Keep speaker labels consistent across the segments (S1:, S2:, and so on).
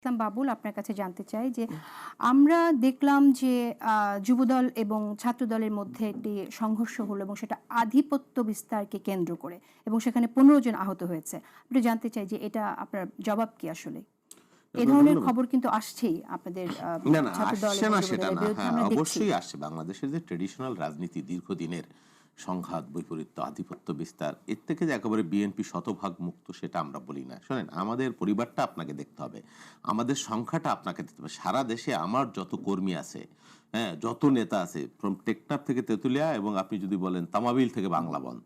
S1: ইসলাম বাবুল, আপনার কাছে জানতে চাই যে আমরা দেখলাম যে যুবদল এবং ছাত্রদলের মধ্যে একটি সংঘর্ষ হলো এবং সেটা আধিপত্য বিস্তারকে কেন্দ্র করে এবং সেখানে ১৫ জন আহত হয়েছে। আপনি জানতে চাই যে এটা আপনার জবাব কি আসলে? এ ধরনের খবর কিন্তু আসছেই আপনাদের
S2: না, না,
S1: ছাত্রদল
S2: আসছে
S1: এবং
S2: না সেটা
S1: যুবদলের
S2: না।
S1: বিরুদ্ধে
S2: হ্যাঁ,
S1: আমরা দেখছি।
S2: অবশ্যই আসছে। বাংলাদেশের যে ট্র্যাডিশনাল রাজনীতি দীর্ঘদিনের সংঘাত, বৈপরীত্য, আধিপত্য বিস্তার, এর থেকে যে একেবারে বিএনপি শতভাগ মুক্ত সেটা আমরা বলি না। শোনেন, আমাদের পরিবারটা আপনাকে দেখতে হবে। আমাদের সংখ্যাটা আপনাকে দেখতে হবে। সারা দেশে আমার যত কর্মী আছে, হ্যাঁ, যত নেতা আছে, ফ্রম টেকনাফ থেকে তেঁতুলিয়া এবং আপনি যদি বলেন তামাবিল থেকে বাংলাবন,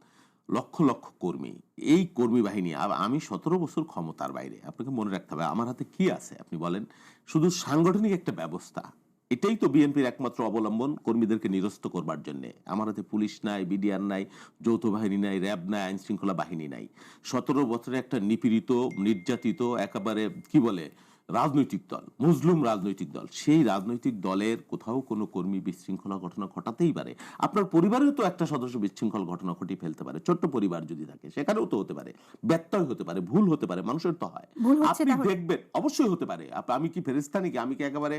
S2: লক্ষ লক্ষ কর্মী। এই কর্মী বাহিনী, আমি ১৭ বছর ক্ষমতার বাইরে। আপনাকে মনে রাখতে হবে আমার হাতে কি আছে আপনি বলেন। শুধু সাংগঠনিক একটা ব্যবস্থা, এটাই তো বিএনপির একমাত্র অবলম্বন কর্মীদেরকে নিরস্ত করবার জন্য। আমার হাতে পুলিশ নাই, বিডিআর নাই, যৌথ বাহিনী নাই, র্যাব নাই, আইন শৃঙ্খলা বাহিনী নাই। ১৭ বছরে একটা নিপীড়িত, নির্যাতিত, একেবারে কি বলে রাজনৈতিক দল, মজলুম রাজনৈতিক দল, সেই রাজনৈতিক দলের কোথাও কোনো কর্মী বিশৃঙ্খলা ঘটনা ঘটাতেই পারে। আপনার পরিবারেও তো একটা সদস্য বিশৃঙ্খল ঘটনা ঘটিয়ে ফেলতে পারে। ছোট্ট পরিবার যদি থাকে সেখানেও তো হতে পারে, ব্যত্যয় হতে পারে, ভুল হতে পারে, মানুষের তো হয়।
S1: ভুল হচ্ছে
S2: আপনি
S1: তাহলে?
S2: দেখবেন অবশ্যই হতে পারে। আমি কি ফেরেশতা নাকি? আমি কি একেবারে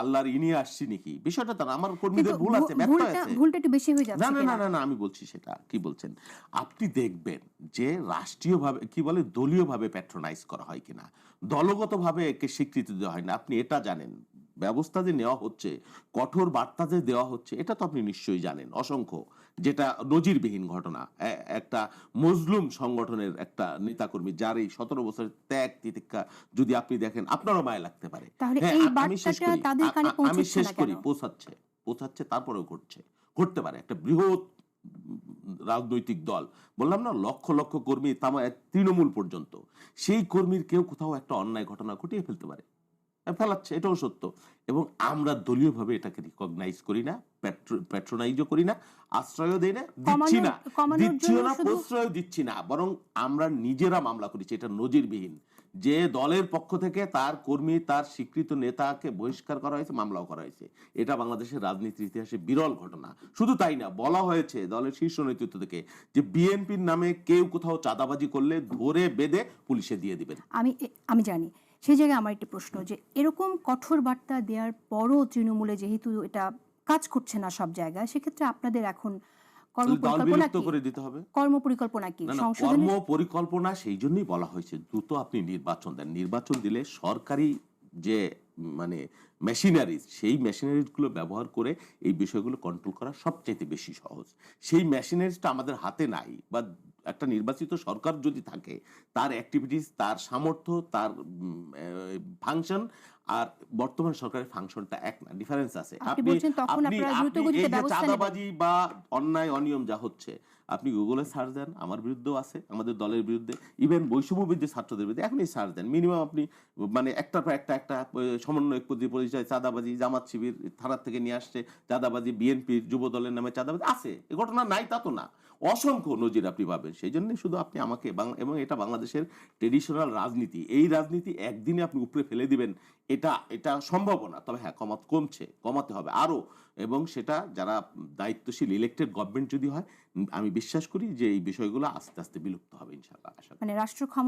S2: আল্লাহর ইনিয়ে আসছি নাকি? বিষয়টা তা না। আমার
S1: কিন্তু
S2: কর্মীদের ভুল আছে, ব্যত্যয় আছে।
S1: ভুলটা একটু বেশি হয়ে
S2: না,
S1: যাচ্ছে
S2: না, না,
S1: কিনা?
S2: না, না, আমি বলছি সেটা। কি বলছেন? আপনি দেখবেন যে রাষ্ট্রীয়ভাবে কি বলে দলীয়ভাবে প্যাট্রোনাইজ করা হয় কিনা। দলগতভাবে একে স্বীকৃতি দেওয়া হয় না। আপনি এটা জানেন। ব্যবস্থা যে নেওয়া হচ্ছে, কঠোর বার্তা যে দেওয়া হচ্ছে, এটা তো আপনি নিশ্চয়ই জানেন। অসংখ্য, যেটা নজিরবিহীন ঘটনা। একটা মজলুম সংগঠনের একটা নেতাকর্মী যার এই ১৭ বছরের ত্যাগ তিতিক্ষা যদি আপনি দেখেন আপনারও মায়া লাগতে পারে।
S1: তাহলে
S2: হ্যাঁ,
S1: এই
S2: আমি শেষ
S1: বার্তাটা
S2: করি।
S1: তাদের কানে
S2: আমি
S1: পৌঁছচ্ছে
S2: শেষ
S1: না কেন?
S2: করি। পৌঁছাচ্ছে। পৌঁছাচ্ছে, তারপরেও ঘটছে। ঘটতে পারে। একটা বৃহৎ রাজনৈতিক দল, বললাম না লক্ষ লক্ষ কর্মী, তৃণমূল পর্যন্ত, সেই কর্মীর কেউ কোথাও একটা অন্যায় ঘটনা ঘটিয়ে ফেলতে পারে, ফেলাচ্ছে, এটাও সত্য। এবং আমরা দলীয়ভাবে এটাকে রিকগনাইজ করি না, প্যাট্রোনাইজও করি না, আশ্রয়ও দেই না, দিচ্ছি না,
S1: কমানোর জন্য
S2: দিচ্ছিও না,
S1: শুধু
S2: প্রশ্রয় দিচ্ছি না, বরং আমরা নিজেরা মামলা করেছি। এটা নজিরবিহীন যে দলের পক্ষ থেকে তার কর্মী, তার স্বীকৃত নেতাকে বহিষ্কার করা হয়েছে, মামলাও করা হয়েছে। এটা বাংলাদেশের রাজনীতির ইতিহাসে বিরল ঘটনা। শুধু তাই না, বলা হয়েছে দলের শীর্ষ নেতৃত্ব থেকে যে বিএনপির নামে কেউ কোথাও চাঁদাবাজি করলে ধরে বেঁধে পুলিশে দিয়ে দিবেন।
S1: আমি জানি। সেই জায়গায় আমার একটা প্রশ্ন যে এরকম কঠোর বার্তা দেওয়ার পরও তৃণমূলে যেহেতু এটা কাজ করছে না সব জায়গায়, সেক্ষেত্রে আপনাদের এখন
S2: দল
S1: কর্মপরিকল্পনা
S2: বিলুপ্ত
S1: কি?
S2: করে দিতে হবে।
S1: কর্মপরিকল্পনা কি?
S2: না, না, কর্ম
S1: সংশোধনের?
S2: পরিকল্পনা সেই জন্যই বলা হয়েছে দ্রুত আপনি নির্বাচন দেন। নির্বাচন দিলে সরকারি যে মানে মেশিনারিজ, সেই মেশিনারিজ গুলো ব্যবহার করে এই বিষয়গুলো কন্ট্রোল করা সবচাইতে বেশি সহজ। সেই মেশিনারিজটা আমাদের হাতে নাই, বা একটা নির্বাচিত সরকার যদি থাকে, তার অ্যাক্টিভিটিস, তার সামর্থ্য, তার ফাংশন আর বর্তমান সরকারের ফাংশনটা এক না, ডিফারেন্স আছে।
S1: আপনি
S2: আপনি
S1: বলছেন তখন
S2: আপনি
S1: আপনারা দ্রুত
S2: আপনি এই
S1: গতিতে
S2: যে
S1: ব্যবস্থা নেবেন।
S2: চাঁদাবাজি বা অন্যায় অনিয়ম যা হচ্ছে, আপনি গুগলে সার্চ দেন, আমার বিরুদ্ধেও আছে, আমাদের দলের বিরুদ্ধে, ইভেন বৈষম্যবিদ্যা ছাত্রদের বিরুদ্ধে এখনই সার্চ দেন। মিনিমাম আপনি মানে একটার পর একটা একটা সমন্বয়ক পরিচয় চাঁদাবাজি, জামাত শিবির থানার থেকে নিয়ে আসছে চাঁদাবাজি, বিএনপির যুব দলের নামে চাঁদাবাজি আছে। এ ঘটনা নাই তা তো না, অসংখ্য নজির আপনি পাবেন। সেই জন্য শুধু আপনি আমাকে এবং এটা বাংলাদেশের ট্রেডিশনাল রাজনীতি, এই রাজনীতি একদিনে আপনি উপরে ফেলে দিবেন, এটা এটা সম্ভব না। তবে হ্যাঁ, কমছে, কমাতে হবে আরো। এবং সেটা যারা দায়িত্বশীল ইলেক্টেড গভর্নমেন্ট যদি হয়, আমি বিশ্বাস করি যে এই বিষয়গুলো আস্তে আস্তে বিলুপ্ত হবে ইনশাআল্লাহ। আশা করি।
S1: মানে রাষ্ট্র ক্ষমতা